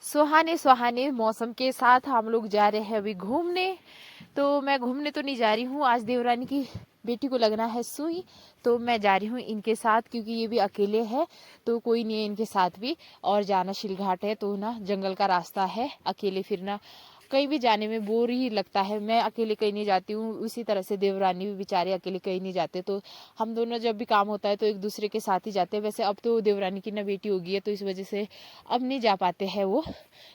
सुहाने सुहाने मौसम के साथ हम लोग जा रहे हैं अभी घूमने। तो मैं घूमने तो नहीं जा रही हूँ, आज देवरानी की बेटी को लगना है सुई। तो मैं जा रही हूँ इनके साथ, क्योंकि ये भी अकेले है तो कोई नहीं है इनके साथ भी। और जाना शिलघाट है तो ना जंगल का रास्ता है, अकेले फिरना कहीं भी जाने में बोर ही लगता है। मैं अकेले कहीं नहीं जाती हूँ, उसी तरह से देवरानी भी बेचारे अकेले कहीं नहीं जाते। तो हम दोनों जब भी काम होता है तो एक दूसरे के साथ ही जाते हैं। वैसे अब तो देवरानी की ना बेटी होगी है तो इस वजह से अब नहीं जा पाते हैं वो,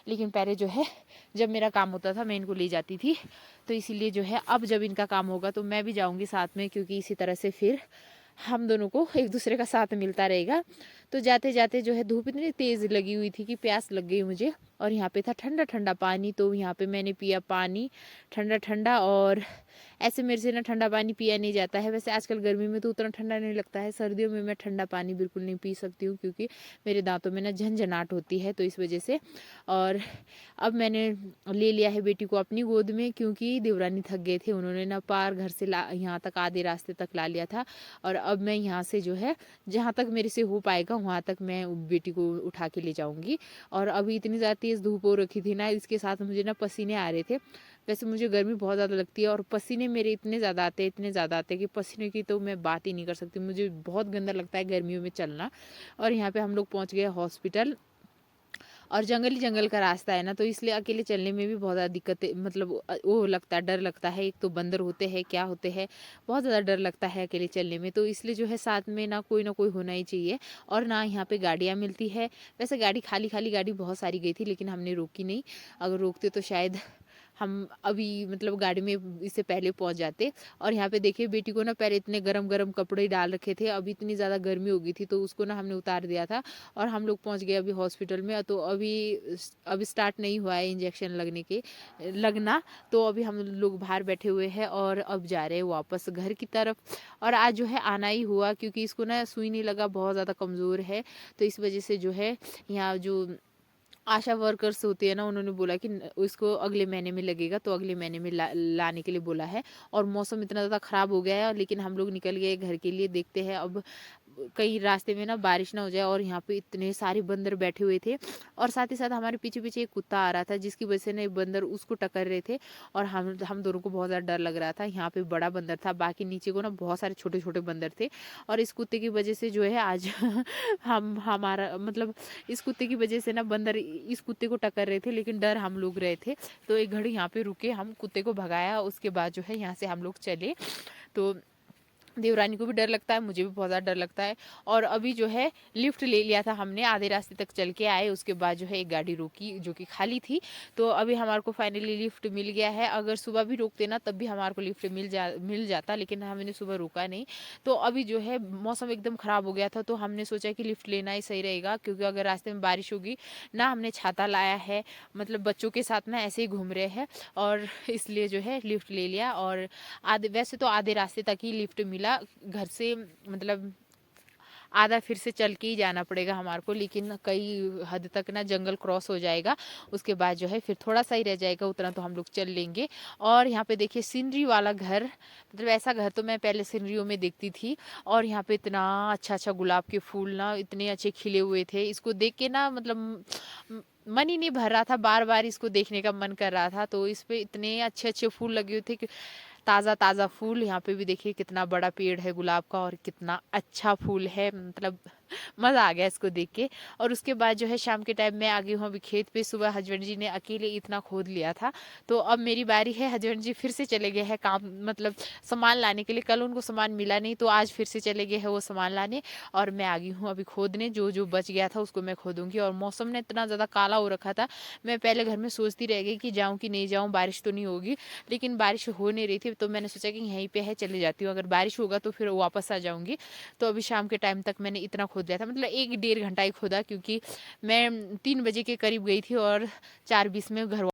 लेकिन पहले जो है जब मेरा काम होता था मैं इनको ले जाती थी। तो इसीलिए जो है अब जब इनका काम होगा तो मैं भी जाऊंगी साथ में, क्योंकि इसी तरह से फिर हम दोनों को एक दूसरे का साथ मिलता रहेगा। तो जाते जाते जो है धूप इतनी तेज़ लगी हुई थी कि प्यास लग गई मुझे। और यहाँ पे था ठंडा ठंडा पानी, तो यहाँ पे मैंने पिया पानी ठंडा ठंडा। और ऐसे मेरे से ना ठंडा पानी पिया नहीं जाता है। वैसे आजकल गर्मी में तो उतना ठंडा नहीं लगता है, सर्दियों में मैं ठंडा पानी बिल्कुल नहीं पी सकती हूँ, क्योंकि मेरे दांतों में ना झंझनाहट होती है, तो इस वजह से। और अब मैंने ले लिया है बेटी को अपनी गोद में, क्योंकि देवरानी थक गए थे, उन्होंने ना पार घर से ला यहाँ तक आधे रास्ते तक ला लिया था। और अब मैं यहाँ से जो है जहाँ तक मेरे से हो पाएगा वहाँ तक मैं बेटी को उठा के ले जाऊँगी। और अभी इतनी ज़्यादा तेज़ धूप हो रखी थी ना, इसके साथ मुझे ना पसीने आ रहे थे। वैसे मुझे गर्मी बहुत ज़्यादा लगती है और पसीने मेरे इतने ज़्यादा आते हैं, इतने ज़्यादा आते हैं कि पसीने की तो मैं बात ही नहीं कर सकती। मुझे बहुत गंदा लगता है गर्मियों में चलना। और यहाँ पे हम लोग पहुँच गए हॉस्पिटल। और जंगल ही जंगल का रास्ता है ना, तो इसलिए अकेले चलने में भी बहुत ज़्यादा दिक्कत मतलब वो लगता है, डर लगता है। एक तो बंदर होते हैं, क्या होते हैं, बहुत ज़्यादा डर लगता है अकेले चलने में। तो इसलिए जो है साथ में ना कोई होना ही चाहिए। और ना यहाँ पे गाड़ियाँ मिलती है। वैसे गाड़ी खाली खाली गाड़ी बहुत सारी गई थी, लेकिन हमने रोकी नहीं। अगर रोकते तो शायद हम अभी मतलब गाड़ी में इससे पहले पहुंच जाते। और यहाँ पे देखिए बेटी को ना पहले इतने गरम गरम कपड़े डाल रखे थे, अभी इतनी ज़्यादा गर्मी हो गई थी तो उसको ना हमने उतार दिया था। और हम लोग पहुंच गए अभी हॉस्पिटल में। तो अभी स्टार्ट नहीं हुआ है इंजेक्शन लगना। तो अभी हम लोग बाहर बैठे हुए हैं और अब जा रहे हैं वापस घर की तरफ। और आज जो है आना ही हुआ, क्योंकि इसको ना सुई नहीं लगा, बहुत ज़्यादा कमज़ोर है। तो इस वजह से जो है यहाँ जो आशा वर्कर्स होती है ना, उन्होंने बोला कि उसको अगले महीने में लगेगा, तो अगले महीने में लाने के लिए बोला है। और मौसम इतना ज़्यादा ख़राब हो गया है, लेकिन हम लोग निकल गए घर के लिए। देखते हैं अब कहीं रास्ते में ना बारिश ना हो जाए। और यहाँ पे इतने सारे बंदर बैठे हुए थे, और साथ ही साथ हमारे पीछे पीछे एक कुत्ता आ रहा था, जिसकी वजह से ना बंदर उसको टक्कर रहे थे। और हम दोनों को बहुत ज़्यादा डर लग रहा था। यहाँ पे बड़ा बंदर था, बाकी नीचे को ना बहुत सारे छोटे छोटे बंदर थे। और इस कुत्ते की वजह से जो है आज हम हमारा मतलब इस कुत्ते की वजह से ना बंदर इस कुत्ते को टक्कर रहे थे, लेकिन डर हम लोग रहे थे। तो एक घड़ी यहाँ पे रुके, हम कुत्ते को भगाया, उसके बाद जो है यहाँ से हम लोग चले। तो देवरानी को भी डर लगता है, मुझे भी बहुत ज़्यादा डर लगता है। और अभी जो है लिफ्ट ले लिया था हमने, आधे रास्ते तक चल के आए, उसके बाद जो है एक गाड़ी रोकी जो कि खाली थी। तो अभी हमारे को फाइनली लिफ्ट मिल गया है। अगर सुबह भी रोकते ना तब भी हमारे को लिफ्ट मिल जाता, लेकिन हमने सुबह रोका नहीं। तो अभी जो है मौसम एकदम ख़राब हो गया था, तो हमने सोचा कि लिफ्ट लेना ही सही रहेगा, क्योंकि अगर रास्ते में बारिश होगी ना, हमने छाता लाया है, मतलब बच्चों के साथ ना ऐसे ही घूम रहे हैं। और इसलिए जो है लिफ्ट ले लिया। और आधे वैसे तो आधे रास्ते तक ही लिफ्ट मिला घर से, मतलब आधा फिर से चल के ही जाना पड़ेगा हमारे को, लेकिन कई हद तक ना जंगल क्रॉस हो जाएगा, उसके बाद जो है फिर थोड़ा सा ही रह जाएगा, उतना तो हम लोग चल लेंगे। और यहाँ पे देखिए सीनरी वाला घर, मतलब ऐसा घर तो मैं पहले सीनरियों में देखती थी। और यहाँ पे इतना अच्छा अच्छा गुलाब के फूल ना इतने अच्छे खिले हुए थे, इसको देख के ना मतलब मन ही नहीं भर रहा था, बार बार इसको देखने का मन कर रहा था। तो इस पे इतने अच्छे अच्छे फूल लगे हुए थे कि ताज़ा ताज़ा फूल। यहाँ पे भी देखिए कितना बड़ा पेड़ है गुलाब का, और कितना अच्छा फूल है, मतलब मज़ा आ गया इसको देख के। और उसके बाद जो है शाम के टाइम मैं आ गई हूँ अभी खेत पे। सुबह हस्बैंड जी ने अकेले इतना खोद लिया था, तो अब मेरी बारी है। हस्बैंड जी फिर से चले गए हैं काम, मतलब सामान लाने के लिए। कल उनको सामान मिला नहीं, तो आज फिर से चले गए हैं वो सामान लाने। और मैं आ गई हूँ अभी खोदने, जो जो बच गया था उसको मैं खोदूंगी। और मौसम ने इतना ज़्यादा काला हो रखा था, मैं पहले घर में सोचती रह गई कि जाऊँ कि नहीं जाऊँ, बारिश तो नहीं होगी। लेकिन बारिश हो नहीं रही थी, तो मैंने सोचा कि यहीं पे है चले जाती हूँ, अगर बारिश होगा तो फिर वापस आ जाऊंगी। तो अभी शाम के टाइम तक मैंने इतना खोद लिया था, मतलब 1 डेढ़ घंटा ही खोदा, क्योंकि मैं 3 बजे के करीब गई थी और 4:20 में घर